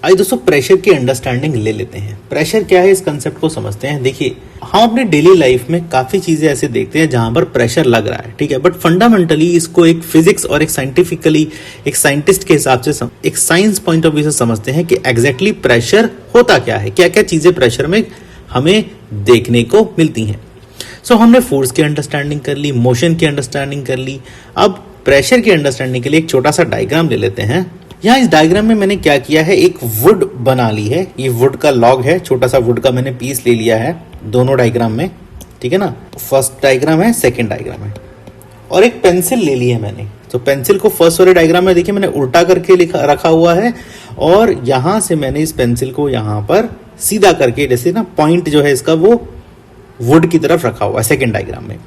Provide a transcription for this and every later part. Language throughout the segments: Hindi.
आइए दोस्तों प्रेशर की अंडरस्टैंडिंग ले लेते हैं। प्रेशर क्या है इस कंसेप्ट को समझते हैं। देखिए हम अपने डेली लाइफ में काफी चीजें ऐसे देखते हैं जहां पर प्रेशर लग रहा है, ठीक है, बट फंडामेंटली इसको एक फिजिक्स और एक साइंटिफिकली एक साइंटिस्ट के हिसाब से एक साइंस पॉइंट ऑफ व्यू से समझते हैं कि एग्जैक्टली प्रेशर होता क्या है, क्या क्या चीजें प्रेशर में हमें देखने को मिलती हैं। सो हमने फोर्स की अंडरस्टैंडिंग कर ली, मोशन की अंडरस्टैंडिंग कर ली। अब प्रेशर की अंडरस्टैंडिंग के लिए एक छोटा सा डायग्राम ले लेते हैं। यहाँ इस डायग्राम में मैंने क्या किया है, एक वुड बना ली है। ये वुड का लॉग है, छोटा सा वुड का मैंने पीस ले लिया है दोनों डायग्राम में, ठीक है ना। फर्स्ट डायग्राम है, सेकंड डायग्राम है, और एक पेंसिल ले ली है मैंने। तो पेंसिल को फर्स्ट वाले डायग्राम में देखिए मैंने उल्टा करके रखा हुआ है, और यहां से मैंने इस पेंसिल को यहां पर सीधा करके जैसे ना पॉइंट जो है इसका वो वुड की तरफ रखा हुआ है सेकंड डायग्राम में।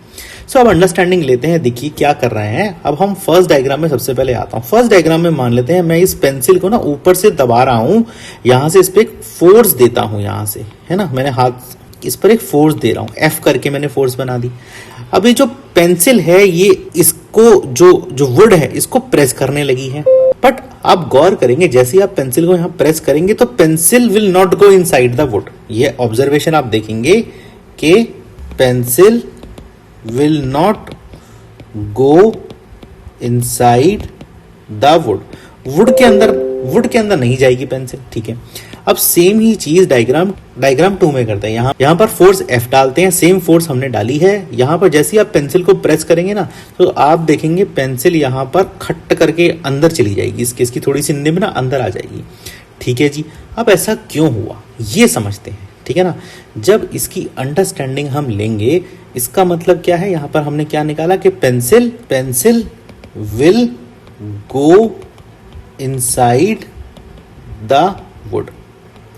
सो अब अंडरस्टैंडिंग लेते हैं। देखिए क्या कर रहे हैं। अब हम फर्स्ट डायग्राम में सबसे पहले आता हूं। फर्स्ट डायग्राम में मान लेते हैं मैं इस पेंसिल को ना ऊपर से दबा रहा हूं, यहां से इस पे एक फोर्स देता हूं, यहां से, है ना, मैंने हाथ इस पर एक फोर्स दे रहा हूं, एफ करके मैंने फोर्स बना दी। अब ये जो पेंसिल है ये इसको जो वुड है इसको प्रेस करने लगी है, बट आप गौर करेंगे जैसे ही आप पेंसिल को यहां प्रेस करेंगे तो pencil will not go inside the wood. ये ऑब्जर्वेशन आप देखेंगे कि pencil will not go inside the wood। Would के अंदर नहीं जाएगी पेंसिल, ठीक है। अब सेम ही चीज डायग्राम 2 में करते हैं। यहाँ पर फोर्स F डालते हैं, सेम फोर्स हमने डाली है। यहाँ पर जैसे ही आप पेंसिल को प्रेस करेंगे ना तो आप देखेंगे पेंसिल यहाँ पर खट करके अंदर चली जाएगी, इसकी थोड़ी सी निब ना अंदर आ जाएगी, ठीक है जी। अब ऐसा क्यों हुआ ये समझते हैं, ठीक है ना। जब इसकी अंडरस्टैंडिंग हम लेंगे, इसका मतलब क्या है, यहां पर हमने क्या निकाला कि pencil will go inside the wood,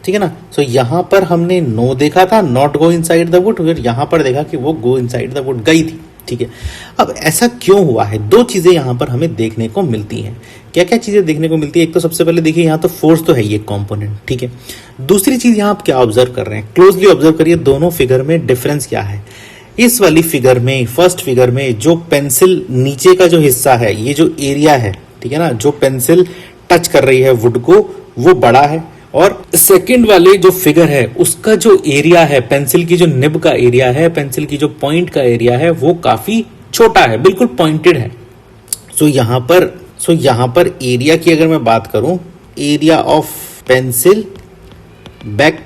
ठीक है ना। सो यहां पर हमने नो देखा था, not go inside the wood, फिर यहां पर देखा कि वो गो इनसाइड द वुड गई थी, ठीक है। अब ऐसा क्यों हुआ है, दो चीजें यहां पर हमें देखने को मिलती हैं। क्या क्या चीजें देखने को मिलती है, एक तो सबसे पहले देखिए यहाँ तो फोर्स तो है ये कंपोनेंट, ठीक है। दूसरी चीज यहाँ आप क्या ऑब्जर्व कर रहे हैं, क्लोजली ऑब्जर्व करिए दोनों फिगर में डिफरेंस क्या है। इस वाली फिगर में, फर्स्ट फिगर में जो पेंसिल नीचे का जो हिस्सा है, ये जो एरिया है, ठीक है ना, जो पेंसिल टच कर रही है वुड को वो बड़ा है, और सेकंड वाले जो फिगर है उसका जो एरिया है, पेंसिल की जो निब का एरिया है, पेंसिल की जो पॉइंट का एरिया है वो काफी छोटा है, बिल्कुल पॉइंटेड है। सो यहां पर एरिया की अगर मैं बात करूं, एरिया ऑफ पेंसिल बैक,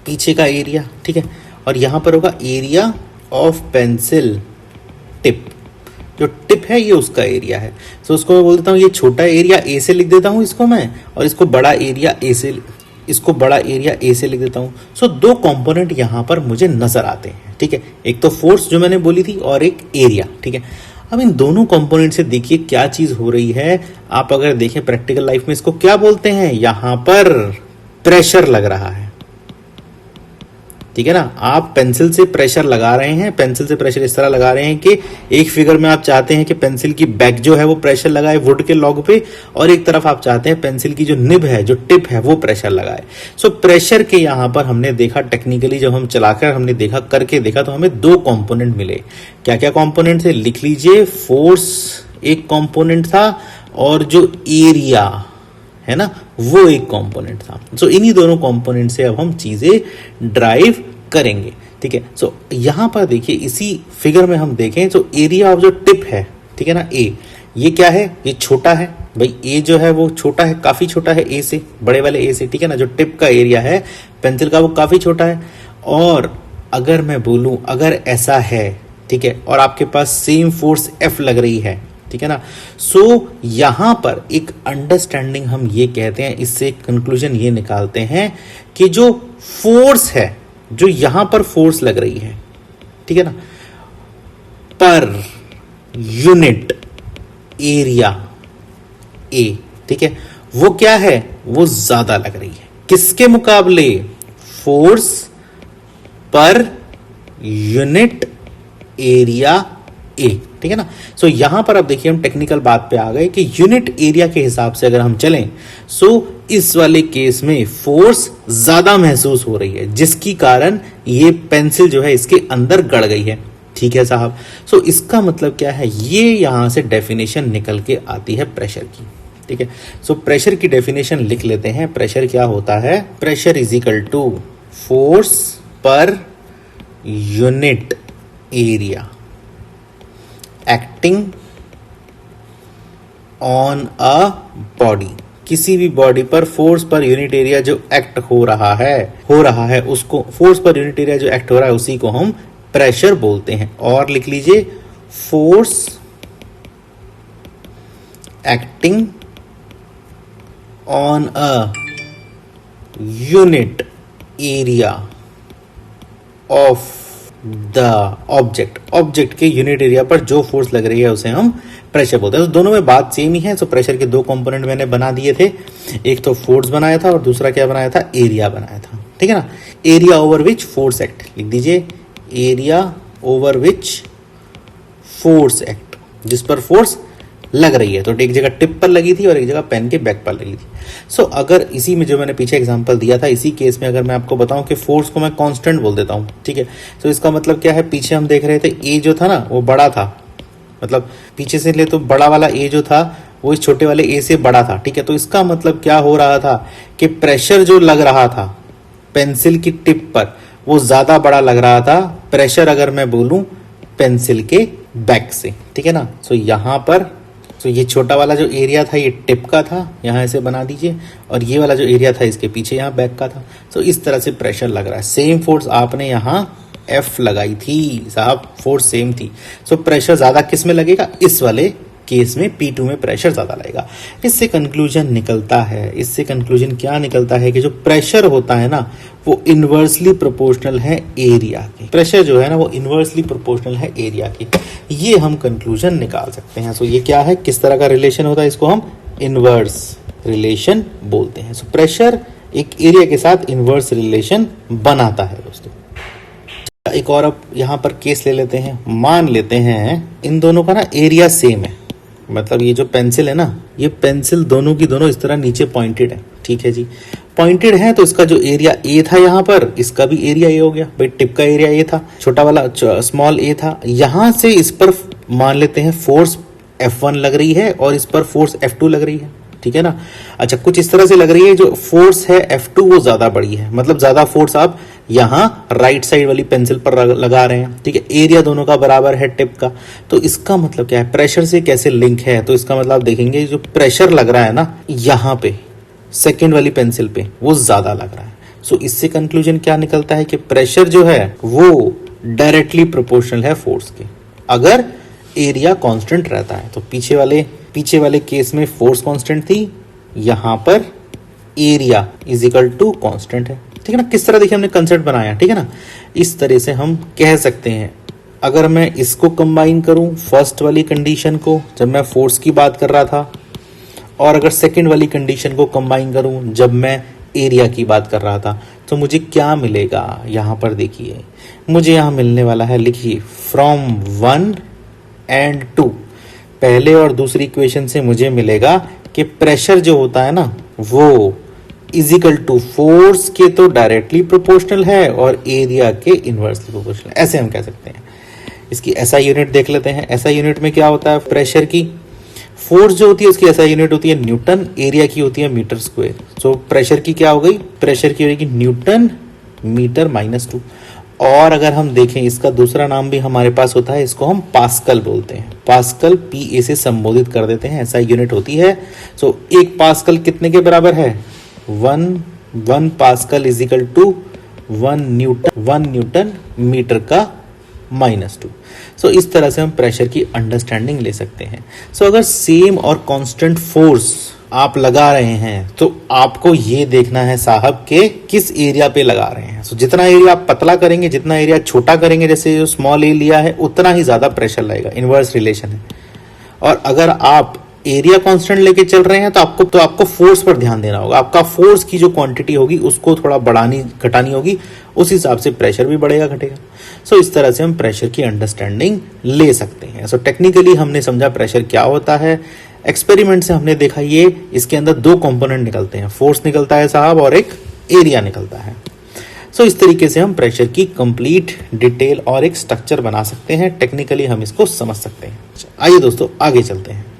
पीछे का एरिया, ठीक है, और यहां पर होगा एरिया ऑफ पेंसिल टिप, जो टिप है ये उसका एरिया है। सो उसको मैं बोल देता हूं ये छोटा एरिया ए से लिख देता हूं इसको मैं, और इसको बड़ा एरिया ए से लिख देता हूं। सो दो कंपोनेंट यहां पर मुझे नजर आते हैं, ठीक है, एक तो फोर्स जो मैंने बोली थी और एक एरिया, ठीक है। अब इन दोनों कंपोनेंट से देखिए क्या चीज हो रही है। आप अगर देखें प्रैक्टिकल लाइफ में इसको क्या बोलते हैं, यहां पर प्रेशर लग रहा है, ठीक है ना। आप पेंसिल से प्रेशर लगा रहे हैं, पेंसिल से प्रेशर इस तरह लगा रहे हैं कि एक फिगर में आप चाहते हैं कि पेंसिल की बैक जो है वो प्रेशर लगाए वुड के लॉग पे, और एक तरफ आप चाहते हैं पेंसिल की जो निब है, जो टिप है, वो प्रेशर लगाए। सो प्रेशर के यहां पर हमने देखा टेक्निकली, जब हम चलाकर हमने देखा, करके देखा, तो हमें दो कंपोनेंट मिले। क्या क्या कंपोनेंट थे लिख लीजिए। फोर्स एक कंपोनेंट था और जो एरिया है ना वो एक कंपोनेंट था। सो इन्हीं दोनों कंपोनेंट से अब हम चीजें ड्राइव करेंगे, ठीक है। सो यहां पर देखिए इसी फिगर में हम देखें तो एरिया ऑफ जो टिप है, ठीक है ना, ए, ये क्या है, ये छोटा है भाई, ए जो है वो छोटा है, काफी छोटा है ए से, बड़े वाले ए से, ठीक है ना। जो टिप का एरिया है पेंसिल का वो काफी छोटा है। और अगर मैं बोलूं अगर ऐसा है, ठीक है, और आपके पास सेम फोर्स एफ लग रही है, ठीक है ना। सो यहां पर एक अंडरस्टैंडिंग हम ये कहते हैं, इससे कंक्लूजन ये निकालते हैं कि जो फोर्स है, जो यहां पर फोर्स लग रही है, ठीक है ना, पर यूनिट एरिया ए, ठीक है, वो क्या है, वो ज्यादा लग रही है किसके मुकाबले, force per unit area A, ठीक है ना। सो यहां पर अब देखिए हम टेक्निकल बात पे आ गए कि यूनिट एरिया के हिसाब से अगर हम चलें, सो इस वाले केस में फोर्स ज्यादा महसूस हो रही है, जिसकी कारण ये पेंसिल जो है इसके अंदर गड़ गई है, ठीक है साहब। सो इसका मतलब क्या है, ये यहां से डेफिनेशन निकल के आती है प्रेशर की। ठीक है, सो प्रेशर की डेफिनेशन लिख लेते हैं। प्रेशर क्या होता है, pressure is equal to force per unit area acting on a body. किसी भी बॉडी पर फोर्स पर यूनिट एरिया जो एक्ट हो रहा है उसको, फोर्स पर यूनिट एरिया जो एक्ट हो रहा है उसी को हम प्रेशर बोलते हैं। और लिख लीजिए, force acting on a unit area of the object के यूनिट एरिया पर जो फोर्स लग रही है उसे हम प्रेशर बोलते हैं। तो दोनों में बात सेम ही है। तो प्रेशर के दो कंपोनेंट मैंने बना दिए थे, एक तो फोर्स बनाया था और दूसरा क्या बनाया था, एरिया बनाया था। ठीक है ना, area over which force act, लिख दीजिए area over which force act, जिस पर फोर्स लग रही है। तो एक जगह टिप पर लगी थी और एक जगह पेन के बैक पर लगी थी। सो अगर इसी में जो मैंने पीछे एग्जांपल दिया था, इसी केस में अगर मैं आपको बताऊं कि फोर्स को मैं कांस्टेंट बोल देता हूं, ठीक है, तो इसका मतलब क्या है, पीछे हम देख रहे थे ए जो था ना वो बड़ा था, मतलब पीछे से ले तो बड़ा वाला ए जो था वो इस छोटे वाले ए से बड़ा था। ठीक है, तो इसका मतलब क्या हो रहा था कि प्रेशर जो लग रहा था पेंसिल की टिप पर वो ज्यादा बड़ा लग रहा था प्रेशर अगर मैं बोलूं पेंसिल के बैक से। ठीक है ना, सो यहां पर तो ये छोटा वाला जो एरिया था ये टिप का था, यहाँ ऐसे बना दीजिए, और ये वाला जो एरिया था इसके पीछे यहाँ बैक का था। तो इस तरह से प्रेशर लग रहा है। सेम फोर्स आपने यहाँ F लगाई थी साहब, फोर्स सेम थी। सो प्रेशर ज्यादा किस में लगेगा, इस वाले केस में P2 में प्रेशर ज्यादा लगेगा। इससे कंक्लूजन निकलता है, इससे कंक्लूजन क्या निकलता है कि जो प्रेशर होता है ना वो इनवर्सली प्रोपोर्शनल है एरिया के। प्रेशर जो है ना वो इनवर्सली प्रोपोर्शनल है एरिया के, ये हम कंक्लूजन निकाल सकते हैं। सो ये क्या है, किस तरह का रिलेशन होता है, इसको हम इनवर्स रिलेशन बोलते हैं। सो प्रेशर एक एरिया के साथ इनवर्स रिलेशन बनाता है दोस्तों। एक और अब यहाँ पर केस ले लेते हैं, मान लेते हैं इन दोनों का ना एरिया सेम है, मतलब ये जो पेंसिल है ना, ये पेंसिल दोनों की दोनों इस तरह नीचे पॉइंटेड है। ठीक है जी, पॉइंटेड है तो इसका जो एरिया ए था यहाँ पर, इसका भी एरिया ए हो गया। भाई टिप का एरिया ए था, छोटा वाला स्मॉल ए था, यहां से इस पर मान लेते हैं फोर्स F1 लग रही है और इस पर फोर्स F2 लग रही है। ठीक है ना, अच्छा कुछ इस तरह से लग रही है, जो फोर्स है F2 वो ज्यादा बड़ी है, मतलब ज्यादा फोर्स आप यहाँ राइट साइड वाली पेंसिल पर लगा रहे हैं। ठीक है, एरिया दोनों का बराबर है टिप का, तो इसका मतलब क्या है, प्रेशर से कैसे लिंक है, तो इसका मतलब देखेंगे जो प्रेशर लग रहा है ना यहाँ पे सेकेंड वाली पेंसिल पे वो ज्यादा लग रहा है। सो इससे कंक्लूजन क्या निकलता है कि प्रेशर जो है वो डायरेक्टली प्रोपोर्शनल है फोर्स के, अगर एरिया कांस्टेंट रहता है। तो पीछे वाले केस में फोर्स कांस्टेंट थी, यहां पर area is equal to constant है। ठीक है ना, किस तरह देखिए हमने कंसेप्ट बनाया। ठीक है ना, इस तरह से हम कह सकते हैं। अगर मैं इसको कंबाइन करूं फर्स्ट वाली कंडीशन को जब मैं फोर्स की बात कर रहा था, और अगर सेकंड वाली कंडीशन को कंबाइन करूं जब मैं एरिया की बात कर रहा था, तो मुझे क्या मिलेगा, यहां पर देखिए मुझे यहां मिलने वाला है, लिखिए फ्रॉम 1 and 2, पहले और दूसरी इक्वेशन से मुझे मिलेगा कि प्रेशर जो होता है ना वो इज इक्वल टू फोर्स के तो डायरेक्टली प्रोपोर्शनल है और एरिया के इनवर्सली प्रोपोर्शनल, ऐसे हम कह सकते हैं। इसकी ऐसा यूनिट देख लेते हैं। ऐसा यूनिट में क्या होता है, प्रेशर की फोर्स जो होती है उसकी ऐसा यूनिट होती है न्यूटन, एरिया की होती है मीटर स्क्वायर। सो प्रेशर की क्या हो गई, प्रेशर की होगी न्यूटन मीटर -2। और अगर हम देखें इसका दूसरा नाम भी हमारे पास होता है, इसको हम पास्कल बोलते हैं। पास्कल PA से संबोधित कर देते हैं, ऐसा यूनिट होती है। सो एक पास्कल कितने के बराबर है, 1 pascal is equal to 1 newton metre का -2। सो इस तरह से हम प्रेशर की अंडरस्टैंडिंग ले सकते हैं। सो अगर सेम और कांस्टेंट फोर्स आप लगा रहे हैं तो आपको ये देखना है साहब के किस एरिया पे लगा रहे हैं। सो जितना एरिया आप पतला करेंगे, जितना एरिया छोटा करेंगे, जैसे जो स्मॉल ए लिया है, उतना ही ज्यादा प्रेशर लगेगा, इनवर्स रिलेशन है। और अगर आप एरिया कांस्टेंट लेके चल रहे हैं तो आपको फोर्स पर ध्यान देना होगा। आपका फोर्स की जो क्वांटिटी होगी उसको थोड़ा बढ़ानी घटानी होगी, उस हिसाब से प्रेशर भी बढ़ेगा घटेगा। सो इस तरह से हम प्रेशर की अंडरस्टैंडिंग ले सकते हैं। सो टेक्निकली हमने समझा प्रेशर क्या होता है, एक्सपेरिमेंट से हमने देखा ये इसके अंदर दो कंपोनेंट निकलते हैं, फोर्स निकलता है साहब और एक एरिया निकलता है। सो इस तरीके से हम प्रेशर की कंप्लीट डिटेल और एक स्ट्रक्चर बना सकते हैं, टेक्निकली हम इसको समझ सकते हैं। आइए दोस्तों आगे चलते हैं।